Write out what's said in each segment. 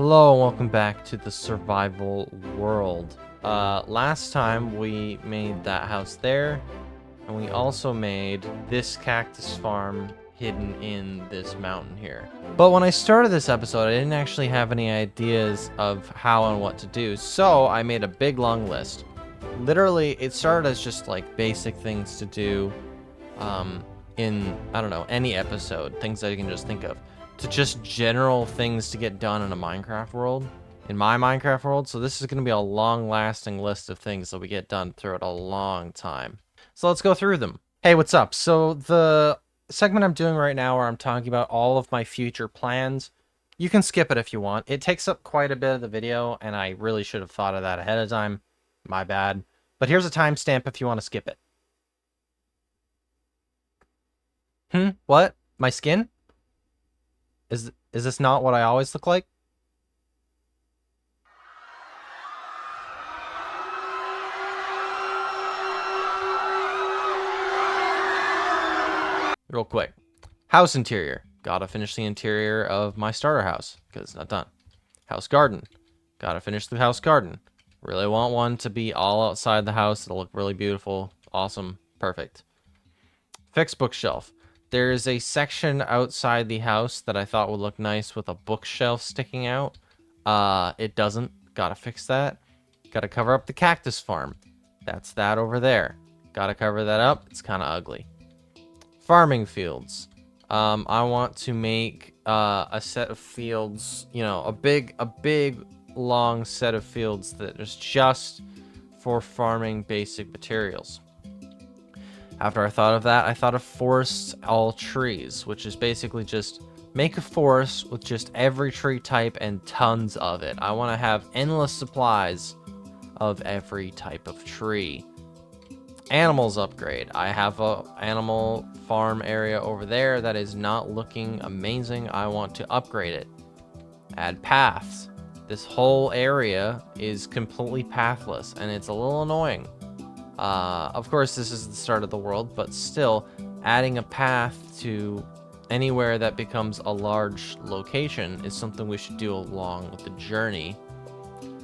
Hello and welcome back to the survival world. Last time we made that house there, and we also made this cactus farm hidden in this mountain here. But when I started this episode, I didn't actually have any ideas of how and what to do, so I made a big long list. Literally, it started as just like basic things to do in, I don't know, any episode, things that you can just think of, to just general things to get done in a Minecraft world, in my Minecraft world. So this is going to be a long-lasting list of things that we get done throughout a long time. So let's go through them. Hey, what's up? So the segment I'm doing right now where I'm talking about all of my future plans, you can skip it if you want. It takes up quite a bit of the video, and I really should have thought of that ahead of time. My bad. But here's a timestamp if you want to skip it. What? My skin? Is this not what I always look like? Real quick. House interior. Gotta finish the interior of my starter house, because it's not done. House garden. Gotta finish the house garden. Really want one to be all outside the house. It'll look really beautiful. Awesome. Perfect. Fix bookshelf. There's a section outside the house that I thought would look nice with a bookshelf sticking out. It doesn't. Gotta fix that. Gotta cover up the cactus farm. That's that over there. Gotta cover that up. It's kind of ugly. Farming fields. I want to make a set of fields, you know, a big long set of fields that is just for farming basic materials. After I thought of that, I thought of forests all trees, which is basically just make a forest with just every tree type and tons of it. I want to have endless supplies of every type of tree. Animals upgrade. I have a animal farm area over there that is not looking amazing. I want to upgrade it. Add paths. This whole area is completely pathless, and it's a little annoying. Of course, this is the start of the world, but still, adding a path to anywhere that becomes a large location is something we should do along with the journey.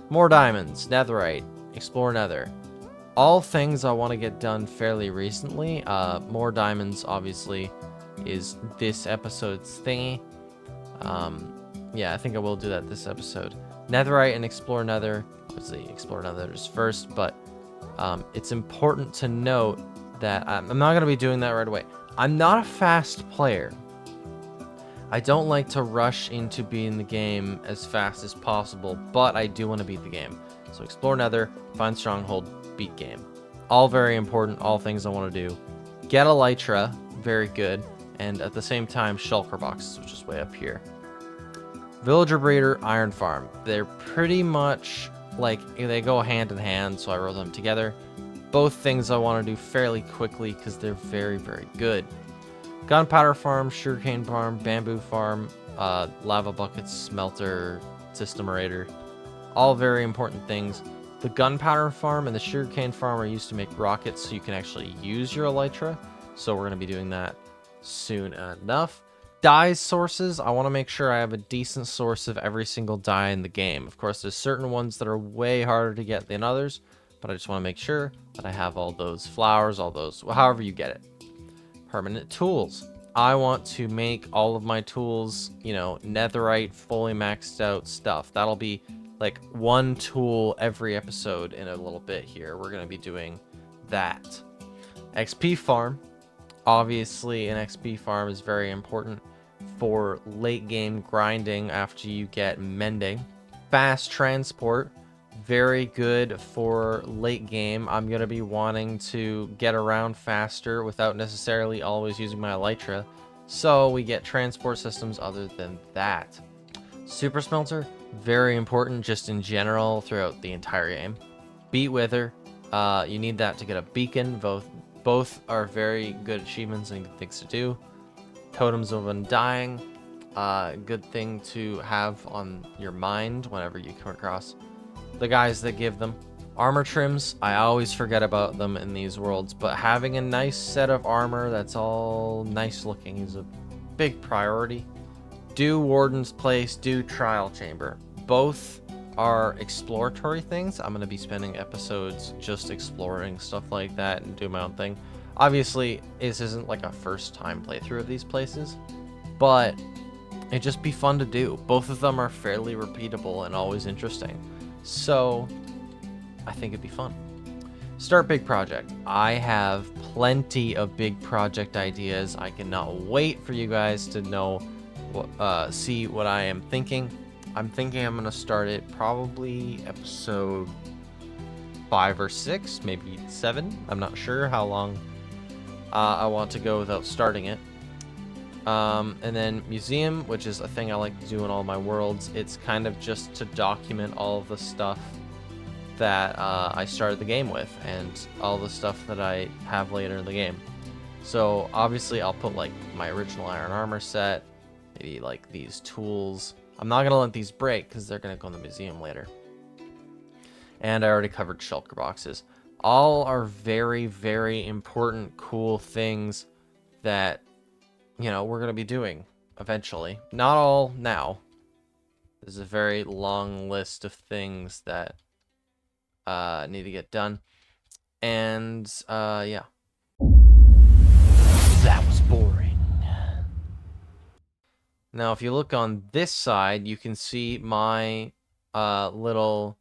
More diamonds, netherite, explore nether. All things I want to get done fairly recently. More diamonds, obviously, is this episode's thingy. Yeah, I think I will do that this episode. Netherite and explore nether. Obviously, explore nether is first, but it's important to note that I'm not going to be doing that right away. I'm not a fast player. I don't like to rush into beating the game as fast as possible, but I do want to beat the game. So explore nether, find stronghold, beat game. All very important, all things I want to do. Get elytra, very good, and at the same time shulker boxes, which is way up here. Villager breeder, iron farm. They're pretty much like they go hand in hand, so I wrote them together. Both things I want to do fairly quickly because they're very good. Gunpowder farm, sugarcane farm, bamboo farm, lava buckets, smelter, systemerator. All very important things. The gunpowder farm and the sugarcane farm are used to make rockets, so you can actually use your elytra. So we're going to be doing that soon enough. Dye sources, I want to make sure I have a decent source of every single dye in the game. Of course, there's certain ones that are way harder to get than others, but I just want to make sure that I have all those flowers, all those, however you get it. Permanent tools. I want to make all of my tools, you know, netherite, fully maxed out stuff. That'll be like one tool every episode in a little bit here. We're going to be doing that. XP farm. Obviously, an XP farm is very important for late game grinding after you get mending. Fast transport, very good for late game. I'm going to be wanting to get around faster without necessarily always using my elytra, so we get transport systems other than that. Super smelter, very important just in general throughout the entire game. Beat wither, you need that to get a beacon. Both are very good achievements and good things to do. Totems of undying, good thing to have on your mind whenever you come across the guys that give them. Armor trims, I always forget about them in these worlds, but having a nice set of armor that's all nice looking is a big priority. Do Warden's Place, do Trial Chamber. both are exploratory things. I'm going to be spending episodes just exploring stuff like that and doing my own thing. Obviously, this isn't like a first time playthrough of these places, but it'd just be fun to do. Both of them are fairly repeatable and always interesting. So I think it'd be fun. Start big project. I have plenty of big project ideas. I cannot wait for you guys to know, see what I am thinking. I'm thinking I'm gonna start it probably episode 5 or 6, maybe 7. I'm not sure how long I want to go without starting it. And then museum, which is a thing I like to do in all my worlds. It's kind of just to document all of the stuff that I started the game with and all the stuff that I have later in the game. So obviously I'll put like my original iron armor set, maybe like these tools. I'm not gonna let these break because they're gonna go in the museum later. And I already covered shulker boxes. All are very, very important, cool things that, you know, we're gonna be doing eventually. Not all now. There's a very long list of things that need to get done. And yeah. That was boring. Now, if you look on this side, you can see my little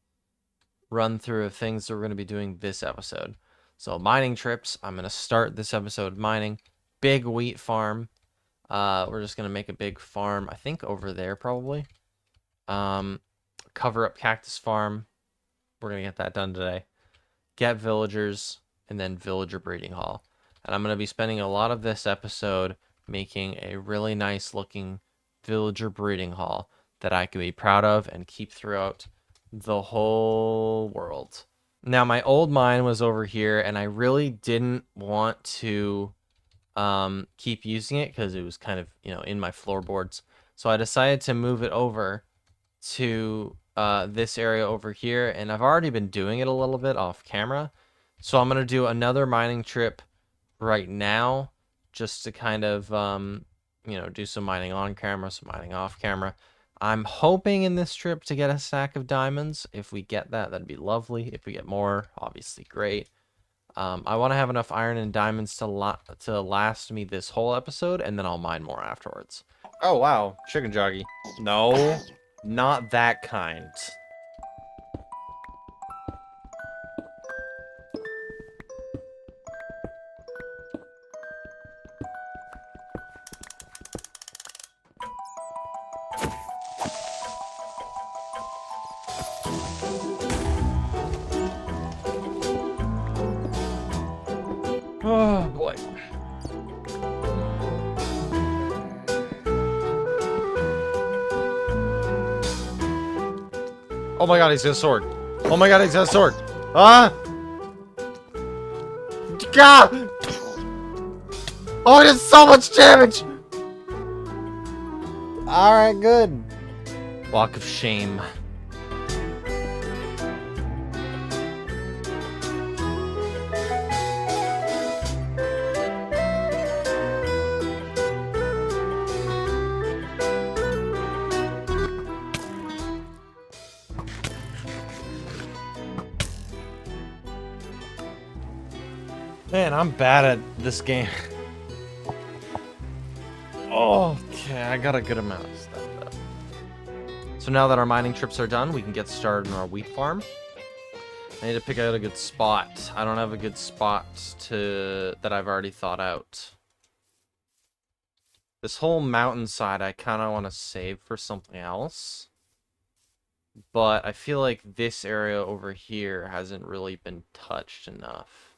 run through of things that we're going to be doing this episode. So mining trips, I'm going to start this episode mining. Big wheat farm. We're just going to make a big farm, I think over there probably. Cover up cactus farm. We're going to get that done today. Get villagers, and then villager breeding hall. And I'm going to be spending a lot of this episode making a really nice looking villager breeding hall that I can be proud of and keep throughout the whole world. Now, my old mine was over here, and I really didn't want to keep using it because it was kind of, you know, in my floorboards. So I decided to move it over to this area over here, and I've already been doing it a little bit off camera. So I'm going to do another mining trip right now just to kind of, you know, do some mining on camera, some mining off camera. I'm hoping in this trip to get a stack of diamonds. If we get that, that'd be lovely. If we get more, obviously great. I want to have enough iron and diamonds to last me this whole episode, and then I'll mine more afterwards. Oh, wow. Chicken joggy. No, not that kind. Oh, boy. Oh my god, he's got a sword. Oh my god, he's got a sword. Ah! God! Oh, it does so much damage! Alright, good. Walk of shame. Man, I'm bad at this game. Oh, okay, I got a good amount of stuff though. So now that our mining trips are done, we can get started on our wheat farm. I need to pick out a good spot. I don't have a good spot that I've already thought out. This whole mountainside I kind of want to save for something else. But I feel like this area over here hasn't really been touched enough.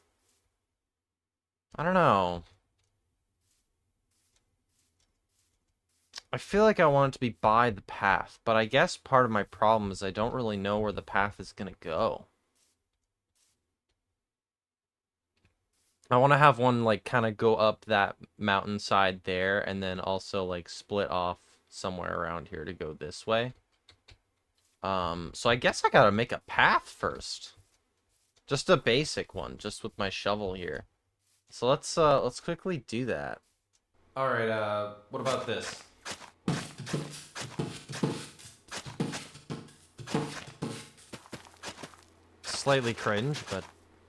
I don't know. I feel like I want it to be by the path, but I guess part of my problem is I don't really know where the path is going to go. I want to have one, like, kind of go up that mountainside there, and then also, like, split off somewhere around here to go this way. So I guess I gotta make a path first. Just a basic one, just with my shovel here. So let's quickly do that. All right, what about this? slightly cringe, but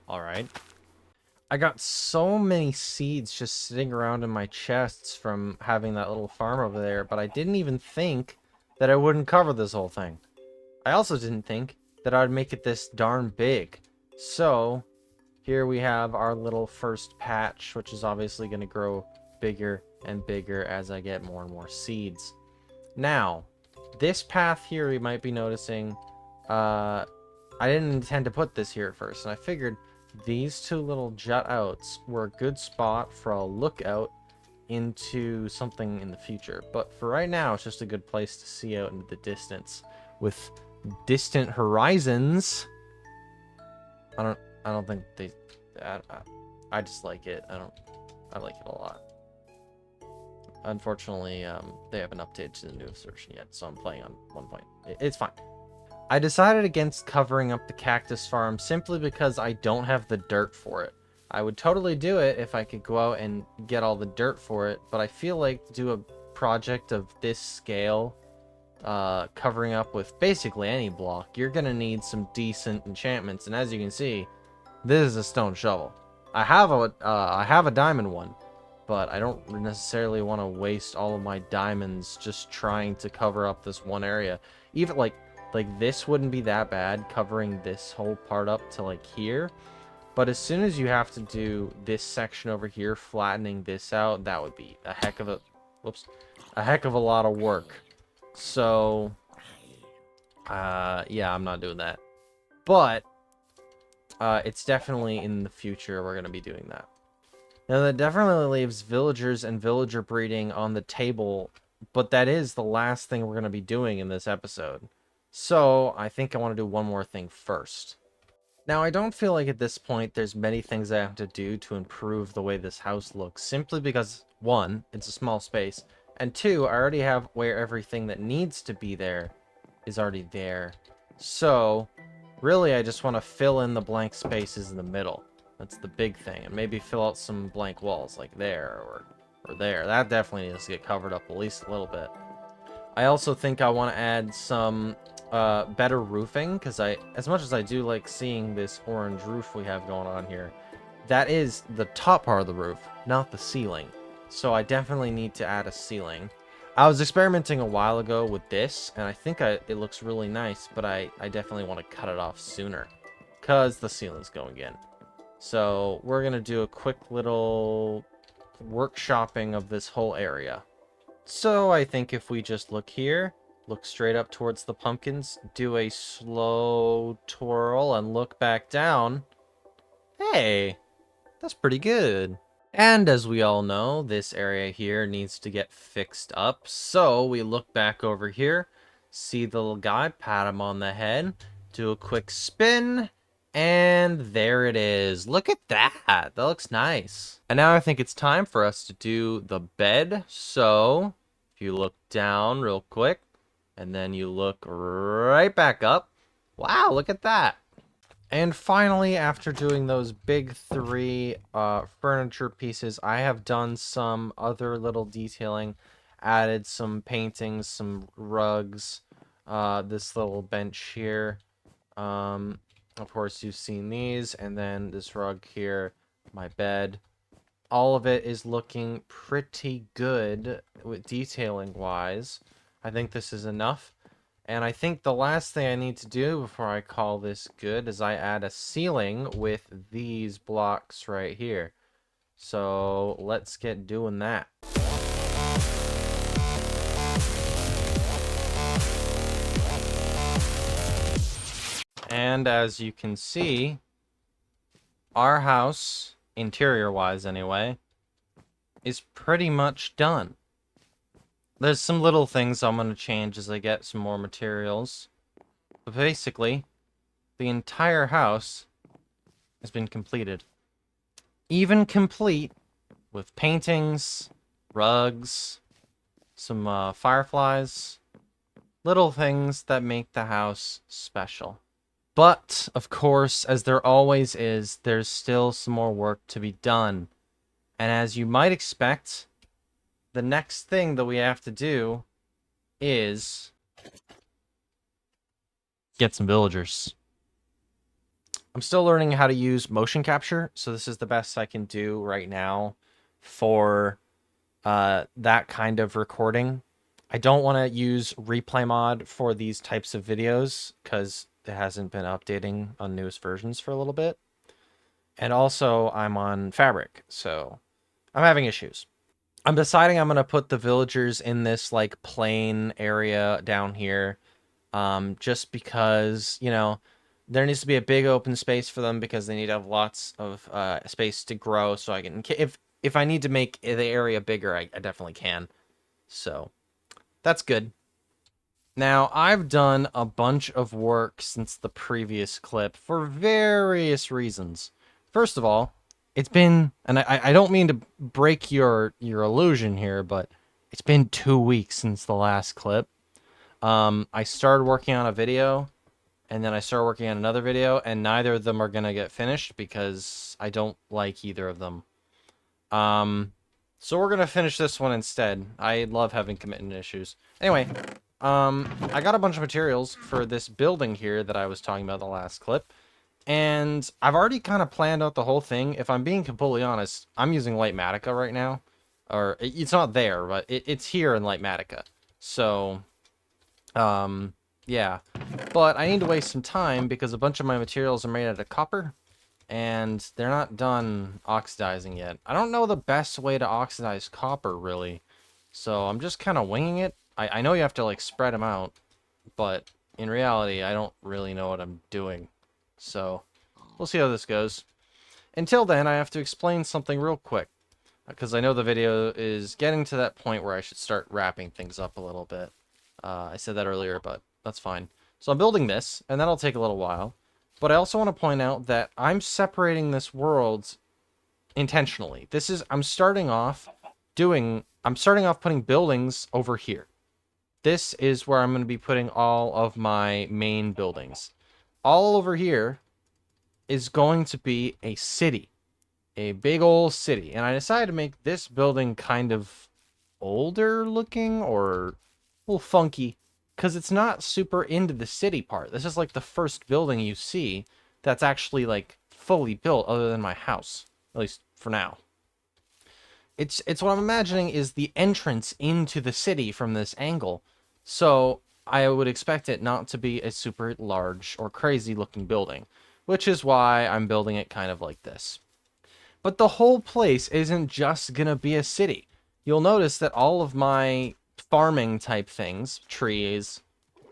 alright. I got so many seeds just sitting around in my chests from having that little farm over there, but I didn't even think that I wouldn't cover this whole thing. I also didn't think that I'd make it this darn big. So, here we have our little first patch, which is obviously going to grow bigger and bigger as I get more and more seeds. Now, this path here you might be noticing, I didn't intend to put this here at first, and I figured these two little jut outs were a good spot for a lookout into something in the future. But for right now, it's just a good place to see out into the distance with distant horizons. I don't think they. I just like it. I like it a lot. Unfortunately, they haven't updated to the newest version yet, so I'm playing on 1. It's fine. I decided against covering up the cactus farm simply because I don't have the dirt for it. I would totally do it if I could go out and get all the dirt for it, but I feel like to do a project of this scale, covering up with basically any block, you're gonna need some decent enchantments, and as you can see, this is a stone shovel. I have a diamond one, but I don't necessarily want to waste all of my diamonds just trying to cover up this one area. Even like this wouldn't be that bad, covering this whole part up to like here, but as soon as you have to do this section over here, flattening this out, that would be a heck of a lot of work. So yeah, I'm not doing that, but it's definitely in the future we're going to be doing that. Now, that definitely leaves villagers and villager breeding on the table, but that is the last thing we're going to be doing in this episode. So, I think I want to do one more thing first. Now, I don't feel like at this point there's many things I have to do to improve the way this house looks, simply because, 1, it's a small space, and 2, I already have where everything that needs to be there is already there. So, really, I just want to fill in the blank spaces in the middle. That's the big thing. And maybe fill out some blank walls, like there or there. That definitely needs to get covered up at least a little bit. I also think I want to add some better roofing, because as much as I do like seeing this orange roof we have going on here, that is the top part of the roof, not the ceiling. So I definitely need to add a ceiling. I was experimenting a while ago with this, and I think it looks really nice, but I definitely want to cut it off sooner, because the ceiling's going in. So we're going to do a quick little workshopping of this whole area. So I think if we just look here, look straight up towards the pumpkins, do a slow twirl, and look back down. Hey, that's pretty good. And as we all know, this area here needs to get fixed up. So we look back over here, see the little guy, pat him on the head, do a quick spin, and there it is. Look at that. That looks nice. And now I think it's time for us to do the bed. So if you look down real quick, and then you look right back up. Wow, look at that. And finally, after doing those big 3 furniture pieces, I have done some other little detailing, added some paintings, some rugs, this little bench here. Of course, you've seen these, and then this rug here, my bed. All of it is looking pretty good with detailing-wise. I think this is enough. And I think the last thing I need to do before I call this good is I add a ceiling with these blocks right here. So let's get doing that. And as you can see, our house, interior-wise anyway, is pretty much done. There's some little things I'm going to change as I get some more materials. But basically, the entire house has been completed. Even complete with paintings, rugs, some fireflies, little things that make the house special. But, of course, as there always is, there's still some more work to be done. And as you might expect, the next thing that we have to do is get some villagers. I'm still learning how to use motion capture, so this is the best I can do right now for that kind of recording. I don't want to use replay mod for these types of videos because it hasn't been updating on newest versions for a little bit. And also I'm on Fabric, so I'm having issues. I'm deciding I'm going to put the villagers in this like plain area down here, just because, you know, there needs to be a big open space for them because they need to have lots of space to grow. So I can, if I need to make the area bigger, I definitely can. So that's good. Now, I've done a bunch of work since the previous clip for various reasons. First of all, it's been, and I don't mean to break your illusion here, but it's been 2 weeks since the last clip. I started working on a video, and then I started working on another video, and neither of them are going to get finished because I don't like either of them. So we're going to finish this one instead. I love having commitment issues. Anyway, I got a bunch of materials for this building here that I was talking about in the last clip. And I've already kind of planned out the whole thing. If I'm being completely honest, I'm using Lightmatica right now. Or, it's not there, but it's here in Lightmatica. So, yeah. But I need to waste some time because a bunch of my materials are made out of copper. And they're not done oxidizing yet. I don't know the best way to oxidize copper, really. So I'm just kind of winging it. I know you have to, like, spread them out. But in reality, I don't really know what I'm doing. So, we'll see how this goes. Until then, I have to explain something real quick. Because I know the video is getting to that point where I should start wrapping things up a little bit. I said that earlier, but that's fine. So I'm building this, and that'll take a little while. But I also want to point out that I'm separating this world intentionally. I'm starting off putting buildings over here. This is where I'm going to be putting all of my main buildings. All over here is going to be a city. A big old city. And I decided to make this building kind of older looking or a little funky because it's not super into the city part. This is like the first building you see that's actually like fully built other than my house, at least for now. It's what I'm imagining is the entrance into the city from this angle. So I would expect it not to be a super large or crazy looking building, which is why I'm building it kind of like this. But the whole place isn't just gonna be a city. You'll notice that all of my farming type things, trees,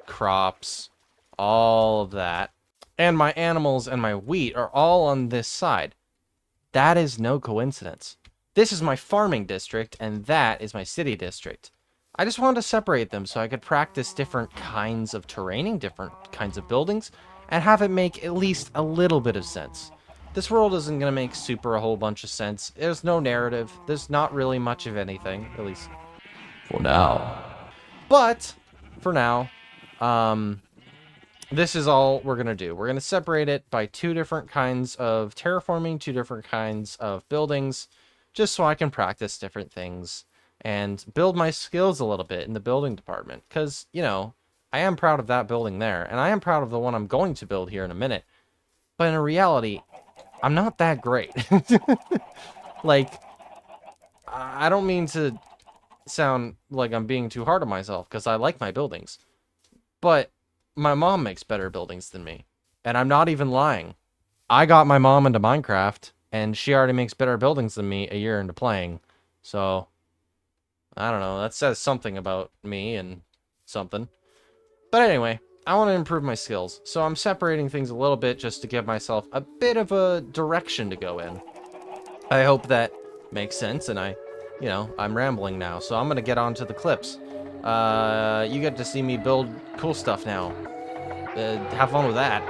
crops, all of that, and my animals and my wheat are all on this side. That is no coincidence. This is my farming district, and that is my city district. I just wanted to separate them so I could practice different kinds of terraining, different kinds of buildings, and have it make at least a little bit of sense. This world isn't going to make a whole bunch of sense. There's no narrative. There's not really much of anything, at least for now. But, for now, this is all we're going to do. We're going to separate it by 2 different kinds of terraforming, 2 different kinds of buildings, just so I can practice different things and build my skills a little bit in the building department. Because, you know, I am proud of that building there, and I am proud of the one I'm going to build here in a minute. But in reality, I'm not that great. Like, I don't mean to sound like I'm being too hard on myself, because I like my buildings. But my mom makes better buildings than me. And I'm not even lying. I got my mom into Minecraft, and she already makes better buildings than me a year into playing. So, I don't know. That says something about me and something. But anyway, I want to improve my skills. So I'm separating things a little bit just to give myself a bit of a direction to go in. I hope that makes sense, and I'm rambling now. So I'm going to get on to the clips. You get to see me build cool stuff now. Have fun with that.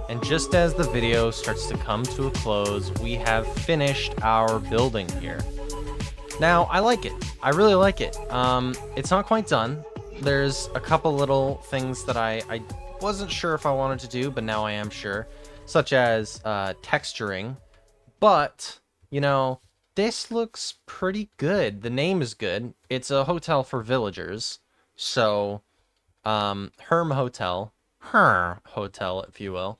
And just as the video starts to come to a close, we have finished our building here. Now, I like it. I really like it. It's not quite done. There's a couple little things that I wasn't sure if I wanted to do, but now I am sure, such as texturing. But, you know, this looks pretty good. The name is good. It's a hotel for villagers. So, Hrmmm Hotel. Hrmmm Hotel, if you will.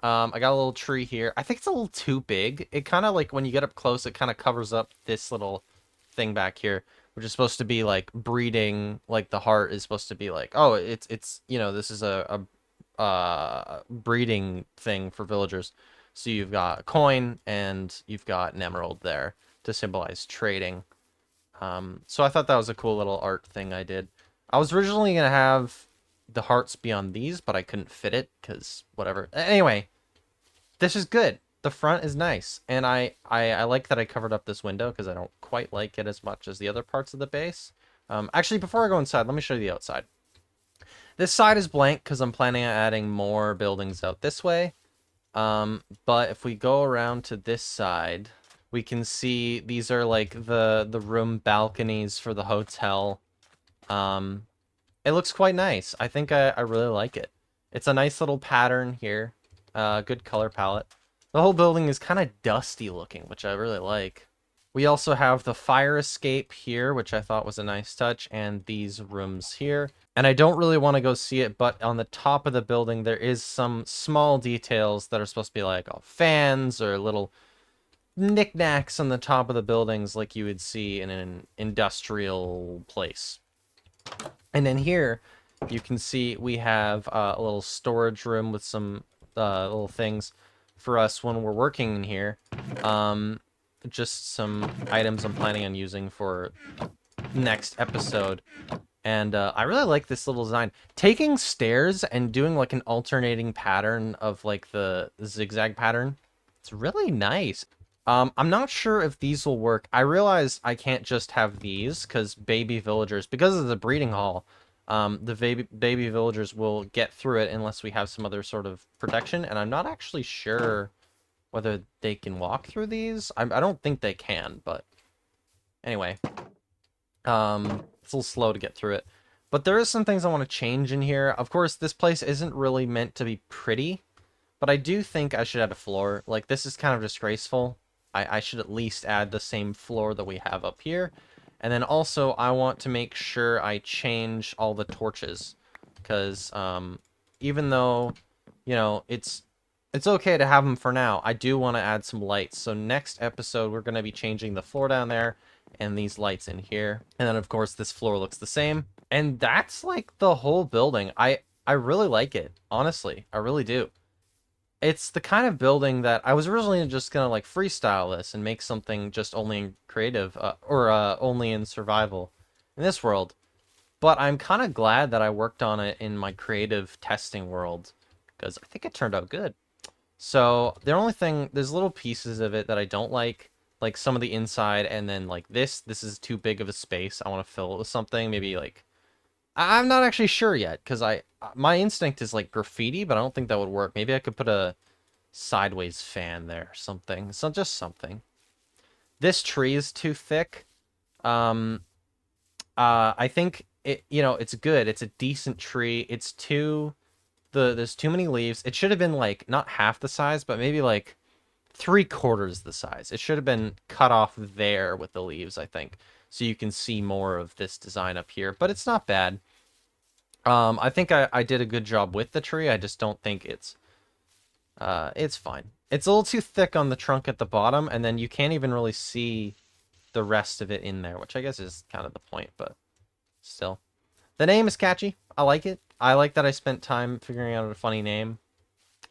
I got a little tree here. I think it's a little too big. It kind of like, when you get up close, it kind of covers up this little thing back here, which is supposed to be like breeding, like the heart is supposed to be like, oh, it's you know, this is a breeding thing for villagers. So you've got a coin and you've got an emerald there to symbolize trading. So I thought that was a cool little art thing I did. I was originally gonna have the hearts be on these, but I couldn't fit it because whatever. Anyway, this is good. The front is nice, and I like that I covered up this window because I don't quite like it as much as the other parts of the base. Actually, before I go inside, let me show you the outside. This side is blank because I'm planning on adding more buildings out this way. But if we go around to this side, we can see these are like the room balconies for the hotel. It looks quite nice. I think I really like it. It's a nice little pattern here. Good color palette. The whole building is kind of dusty looking, which I really like. We also have the fire escape here, which I thought was a nice touch, and these rooms here. And I don't really want to go see it, but on the top of the building, there is some small details that are supposed to be like fans or little knickknacks on the top of the buildings like you would see in an industrial place. And then here, you can see we have a little storage room with some little things for us when we're working in here. Just some items I'm planning on using for next episode. And I really like this little design. Taking stairs and doing like an alternating pattern of like the zigzag pattern, it's really nice. I'm not sure if these will work. I realize I can't just have these because baby villagers, because of the breeding hall, the baby villagers will get through it unless we have some other sort of protection. And I'm not actually sure whether they can walk through these. I don't think they can, but anyway. It's a little slow to get through it. But there is some things I want to change in here. Of course, this place isn't really meant to be pretty, but I do think I should add a floor. Like, this is kind of disgraceful. I should at least add the same floor that we have up here. And then also, I want to make sure I change all the torches. Because, even though, you know, it's okay to have them for now, I do want to add some lights. So next episode, we're going to be changing the floor down there and these lights in here. And then, of course, this floor looks the same. And that's, like, the whole building. I really like it. Honestly, I really do. It's the kind of building that I was originally just gonna like freestyle this and make something just only in creative or only in survival in this world, but I'm kind of glad that I worked on it in my creative testing world because I think it turned out good. So the only thing, there's little pieces of it that I don't like some of the inside, and then like this is too big of a space. I want to fill it with something, maybe like I'm not actually sure yet, because my instinct is like graffiti, but I don't think that would work. Maybe I could put a sideways fan there or something. So just something. This tree is too thick. I think it's good. It's a decent tree. There's too many leaves. It should have been like not half the size, but maybe like 3/4 the size. It should have been cut off there with the leaves, I think, so you can see more of this design up here, but it's not bad. I think I did a good job with the tree. I just don't think it's fine. It's a little too thick on the trunk at the bottom, and then you can't even really see the rest of it in there, which I guess is kind of the point, but still. The name is catchy. I like it. I like that I spent time figuring out a funny name.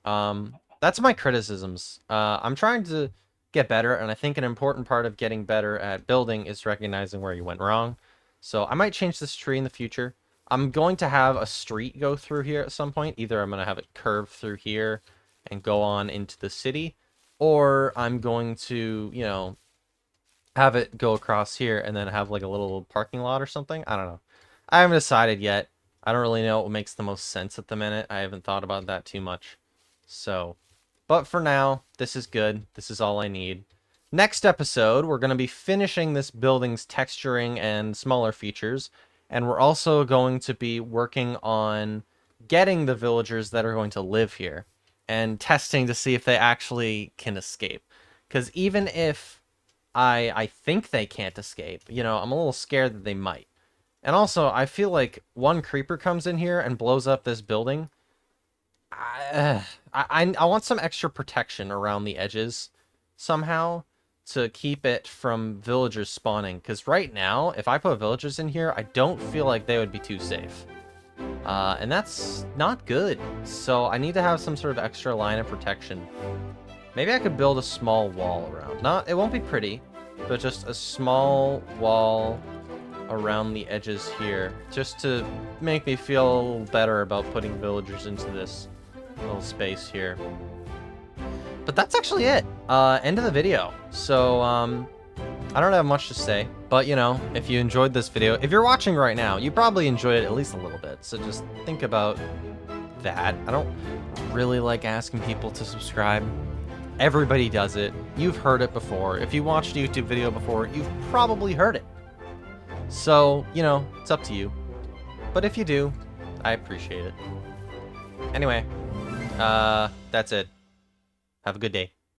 That's my criticisms. I'm trying to get better, and I think an important part of getting better at building is recognizing where you went wrong. So I might change this tree in the future. I'm going to have a street go through here at some point. Either I'm going to have it curve through here and go on into the city, or I'm going to, have it go across here and then have like a little parking lot or something. I don't know. I haven't decided yet. I don't really know what makes the most sense at the minute. I haven't thought about that too much. So, but for now, this is good. This is all I need. Next episode, we're going to be finishing this building's texturing and smaller features, and we're also going to be working on getting the villagers that are going to live here and testing to see if they actually can escape. Because even if I think they can't escape, you know, I'm a little scared that they might. And also, I feel like one creeper comes in here and blows up this building. I want some extra protection around the edges somehow to keep it from villagers spawning. Because right now, if I put villagers in here, I don't feel like they would be too safe. And that's not good. So I need to have some sort of extra line of protection. Maybe I could build a small wall around. It won't be pretty, but just a small wall around the edges here, just to make me feel better about putting villagers into this little space here. But that's actually it. End of the video. So, I don't have much to say, but you know, if you enjoyed this video, if you're watching right now, you probably enjoyed it at least a little bit. So just think about that. I don't really like asking people to subscribe. Everybody does it. You've heard it before. If you watched a YouTube video before, you've probably heard it. So, you know, it's up to you. But if you do, I appreciate it. Anyway, that's it. Have a good day.